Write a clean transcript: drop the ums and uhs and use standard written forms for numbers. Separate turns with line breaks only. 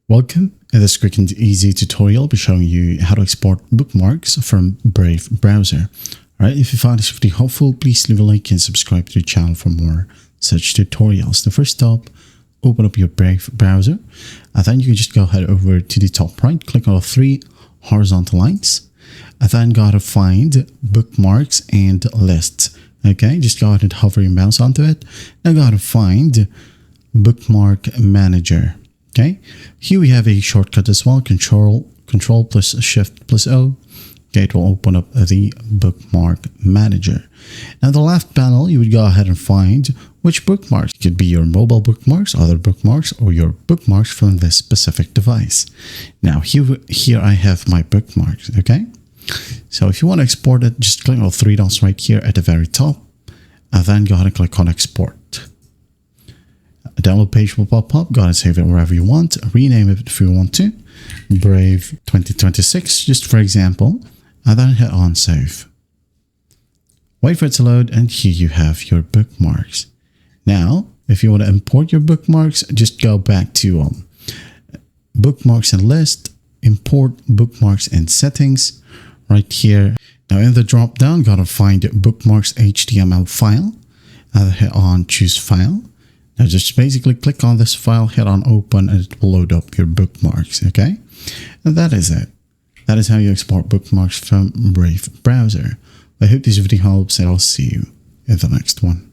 Welcome. In this quick and easy tutorial, I'll be showing you how to export bookmarks from Brave browser. Alright, if you find this video helpful, please leave a like and subscribe to the channel for more such tutorials. The first step, open up your Brave browser, and then you can just go ahead over to the top right, click on the three horizontal lines, and then gotta find bookmarks and lists. Okay, just go ahead and hover your mouse onto it. Now gotta find bookmark manager. Okay, here we have a shortcut as well, control plus shift plus O. Okay, it will open up the bookmark manager. Now the left panel, you would go ahead and find which bookmarks. It could be your mobile bookmarks, other bookmarks, or your bookmarks from this specific device. Now here I have my bookmarks. Okay, so if you want to export it, just click on the three dots right here at the very top, and then go ahead and click on export. A download page will pop up. Go ahead and save it wherever you want. Rename it if you want to. Brave 2026, just for example. And then hit on save. Wait for it to load, and here you have your bookmarks. Now, if you want to import your bookmarks, just go back to bookmarks and list, import bookmarks and settings right here. Now in the drop down, gotta find bookmarks HTML file, and hit on choose file. Now just basically click on this file, hit on open, and it will load up your bookmarks, okay? And that is it. That is how you export bookmarks from Brave browser. I hope this video helps, and I'll see you in the next one.